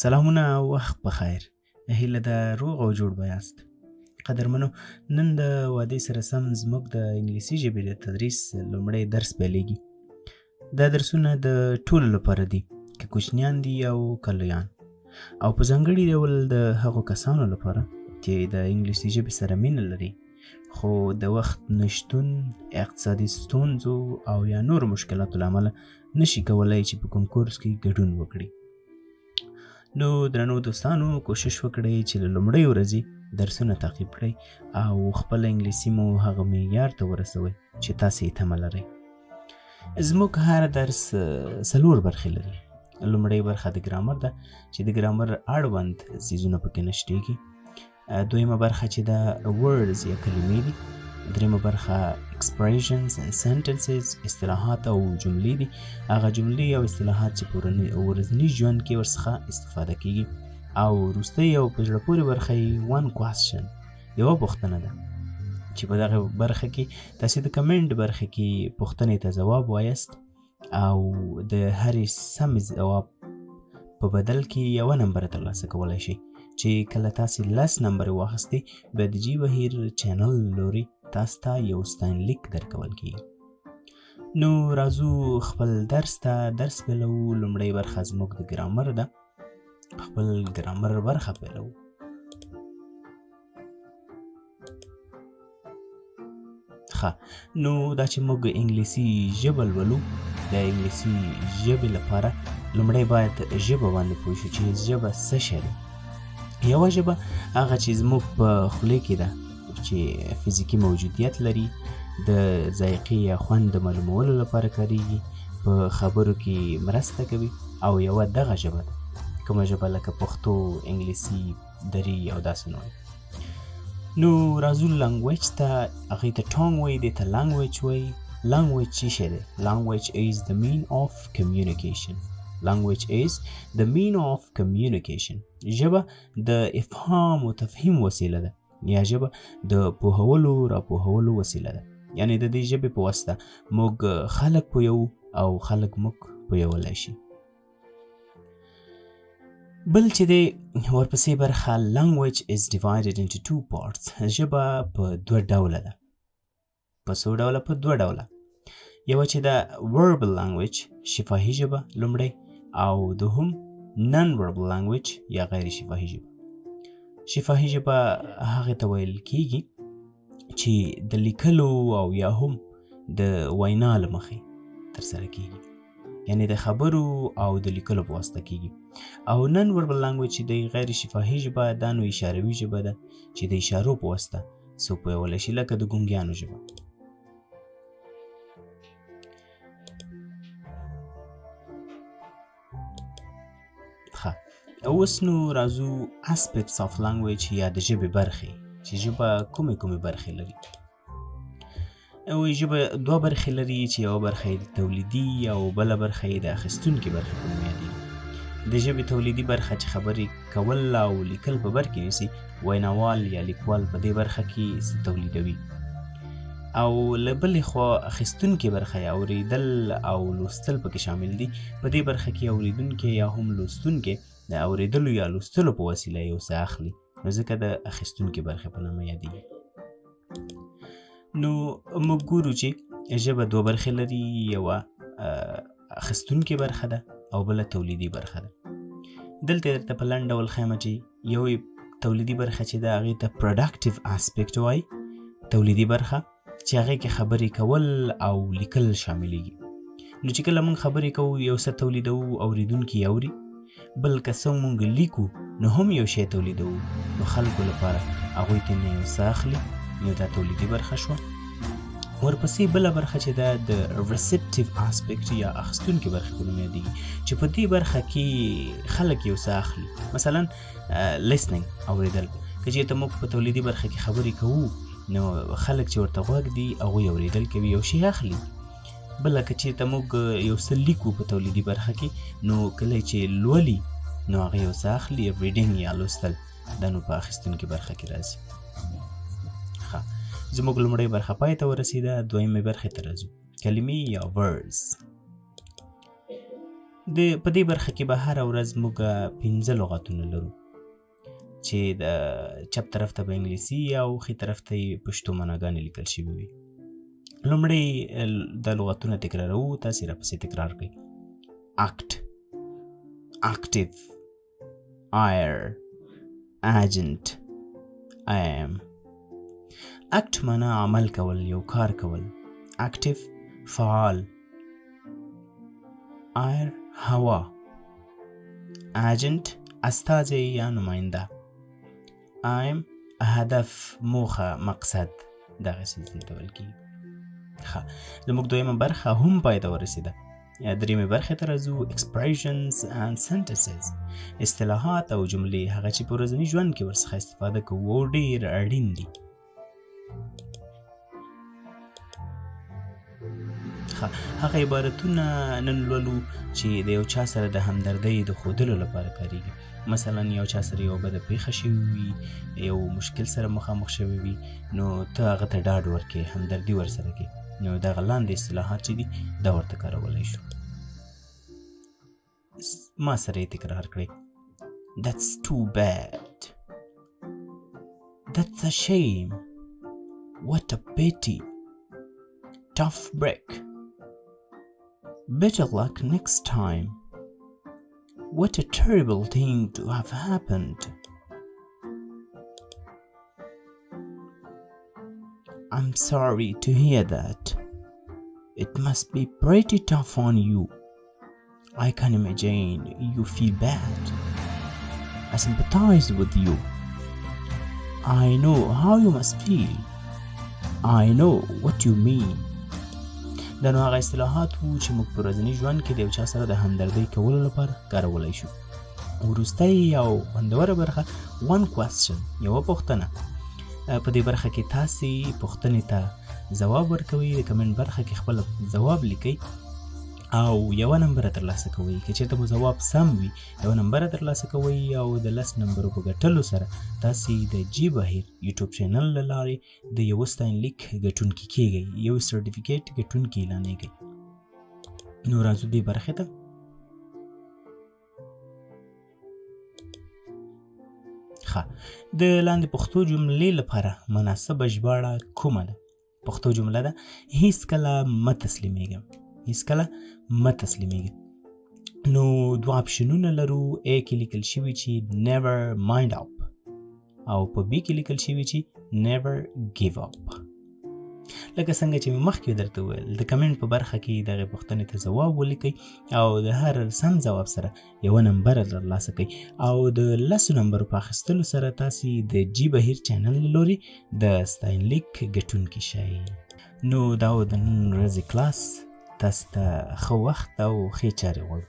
سلامونه او وخت بخیر. هیله ده روغ او جوړ به یاست. قدرمنو، نن د وادي سره سم زموږ د انګلیسي ژبې د تدریس لومړی درس پیلېږي. دا درسونه د ټولو لپاره دي، که کوچنیان دي او که لویان، او په ځانګړي ډول د هغو کسانو لپاره چې د انګلیسي ژبې سره مینه لري خو د وخت نشتون، اقتصادي ستونزو او یا نورو مشکلاتو له امله نشي کولی چې په کوم کورس کې ګډون وکړي. نو درنو دوستانو، کوشش وکړئ چې له لومړۍ ورځې درسونه تعقیب کړئ او خپل انګلیسي مو هغه معیار ته ورسوئ چې تاسې یې تمه لرئ. زموږ هر درس 4 برخې لري. لومړۍ برخه د ګرامر ده چې د ګرامر اړوند څیزونه پکې نشتېږي. دویمه برخه چې د words یا کلمې دي. دریمه برخه expressions and sentences، اصطلاحات او جملې دي. هغه جملې او اصطلاحات چې په ورځني ژوند کې ورڅخه استفاده کیږي. او وروستۍ او په زړه پورې برخه یې one question، یوه پوښتنه ده چې په دغه برخه کې تاسې د کمنټ برخه کې پوښتنې ته ځواب وایاست او د هرې سمې ځواب په بدل کې 1 نمبر ترلاسه کولی شئ، چې کله تاسې 10 نمبر واخیستې بیا د جی بهیر چینل لوري تاسو ته یو ستاینلیک درکول کیږي. نو راځو خپل درس پیلو. لومړۍ برخه زموږ د ګرامر ده. خپل ګرامر برخه پیلو. نو دا چې موږ انګلیسي ژبه لولو، د انګلیسي ژبې لپاره لومړی باید ژبه باندې پوه شو چې ژبه څه شی ده. یوه ژبه هغه چې زموږ په خولې کې ده، چې فزیکي موجودیت لري، د ذایقې یا خوند د معلومولو لپاره کاریږي، په خبرو کې مرسته کوي، او یوه دغه ژبه ده، کومه ژبه لکه پښتو، انګلیسي، دری او داسې نور. نو راځو لانګویج ته. هغې ته ټانګ وایي، دې ته لانګویج وایي. لانګویج څه شی دی؟ لانګویج is the mean of communication. language is the mean of communication. ژبه د افهام او تفهیم وسیله ده، یا ژبه د پوهولو راپوهولو وسیله ده. یعنی د دې ژبې په واسطه موږ خلک پوهوو او خلک موږ پوهولی شي. بل چې دی ورپسې برخه language is divided into 2 parts. ژبه په 2 ډوله ده. په څو ډوله؟ په 2 ډوله. یوه چې ده verbal language، شفاهي ژبه لومړی، او دوهم non-verbal language یا غیر شفاهي ژبه. شفاهي ژبه هغې ته ویل کیږي چې د لیکلو او یا هم د وینا له مخې ترسره کیږي، یعنی د خبرو او د لیکلو په واسطه کیږي. او non-verbal language چې د غیر شفاهي ژبه ده، نو اشاروي ژبه ده چې د اشارو په واسطه څوک پوهولی شي، لکه د ګونګیانو ژبه. اوس نو راځو aspects of language یا د ژبې برخې، چې ژبه کومې برخې لري. او ژبه 2 برخې لري، چې یوه برخه یې د تولیدي او بله برخه یې د اخیستونکي برخې په نوم یادېږي. د ژبې تولیدي برخه چې خبرې کول او لیکل په بر کې نیسي، ویناوال یا لیکوال په دې برخه کې څه تولیدوي. او له بلې خوا اخیستونکې برخه یا اورېدل او لوستل پکې شامل دي. په دې برخه کې اورېدونکی یا هم لوستونکی د اورېدلو یا لوستلو په وسیله یو څه اخلي، نو ځکه د اخیستونکې برخې په نامه یادېږي. نو موږ ګورو چې ژبه 2 برخې لري، یوه اخیستونکې برخه ده او بله تولیدي برخه ده. دلته درته په لنډ ډول ښیم چې یوې تولیدي برخه چې ده هغې ته productive aspect وایي، تولیدي برخه چې هغې کې خبرې کول او لیکل شاملېږي. نو چې کله موږ خبرې کوو، یو څه تولیدوو، اورېدونکي یې اوري، بل که څه موږ لیکو نو هم یو شی تولیدوو، نو خلکو لپاره هغوی ترې نه یو څه اخلي، نو دا تولیدي برخه شوه. ورپسې بله برخه چې ده د receptive aspect یا اخیستونکې برخې په نوم یادېږي، چې په دې برخه کې خلک یو څه اخلي. مثلا listening، اورېدل. که چېرته موږ په تولیدي برخه کې خبرې کوو، نو خلک چې ورته غوږ دي هغوی اورېدل کوي، یو شی اخلي. بله که چېرته موږ یو څه لیکو په تولیدي برخه کې، نو کله چې لولي نو هغه یو څه اخلي، ریډینګ یا لوستل، دا نو په اخیستونکې برخه کې راځي. زموږ لومړۍ برخه پای ته ورسېده، دویمې برخې ته راځو، کلمې یا words. په دې برخه کې به هره ورځ موږ 15 لغتونه لرو چې د چپ طرف ته به انګلیسي او ښي طرف ته یې پښتو معناګانې لیکل شوي وي. لومړی دا لغتونه تکراروو، تاسې راپسې تکرار کړئ. act، active، air، agent، am. act معنا عمل کول، یو کار کول. active فعال. air هوا. agent استازی یا نماینده. am هدف، موخه، مقصد، دغه څیز دې ته ویل کېږي. ښه، زموږ دویمه برخه هم پای ته ورسېده. درېیمې برخې ته راځو. expressions and sentences، اصطلاحات او جملې، هغه چې په ورځني ژوند کې ورڅخه استفاده کوو او ډېر اړین دي. هغه عبارتونه نن لولو چې د یو چا سره د همدردۍ د ښودلو لپاره کارېږي. مثلا یو چا سره یو بده پیښه شوې وي، یو مشکل سره مخامخ شوی وي، نو ته هغه ته ډاډ ورکړې، همدردي ورسره کړې. نو دغه لاندې اصطلاحات چې دي دا ورته کارولی شو. ما سره یې تکرار کړئ. That's too bad. That's a shame. What a pity. Tough break. Better luck next time. What a terrible thing to have happened. I'm sorry to hear that. It must be pretty tough on you. I can imagine you feel bad. I sympathize with you. I know how you must feel. I know what you mean. دا نو هغه اصطلاحات وو چې موږ په ورځني ژوند کې د یو چا سره د همدردۍ کولو لپاره کارولی شو. وروستی او خوندوره برخه one question، یوه پوښتنه. په دې برخه کې تاسې پوښتنې ته ځواب ورکوئ، د کمنټ برخه کې خپل ځواب لیکئ او یوه نمبره ترلاسه کوئ. که چېرته مو ځواب سم وي یوه نمبره ترلاسه کوئ او د 10 نمبرو په ګټلو سره تاسې د جی بهیر یوټیوب چینل له لارې د یوه ستاینلیک ګټونکي کیږئ، یو سرټیفیکیټ ګټونکي اعلانیږئ. نو راځو دې برخې ته. ښه، د لاندې پښتو جملې لپاره مناسبه ژباړه کومه ده؟ پښتو جمله ده: هیڅکله مه تسلیمیږه. هیڅکله مه تسلیمیږه. نو دوه اپشنونه لرو. A کې لیکل شوي چې never mind up او په B کې لیکل شوي چې never give up. لکه څنګه چې مې مخکې درته وویل، د کمنټ په برخه کې دغې پوښتنې ته ځواب ولیکئ او د هر سم ځواب سره یوه نمبره ترلاسه کړئ او د 10 نمبرو په اخیستلو سره تاسې د جی بهیر چینل له لورې د ستاینلیک ګټونکي شئ. نو دا و د نن ورځې کلاس. تاسو ته ښه وخت او ښې چارې غواړو.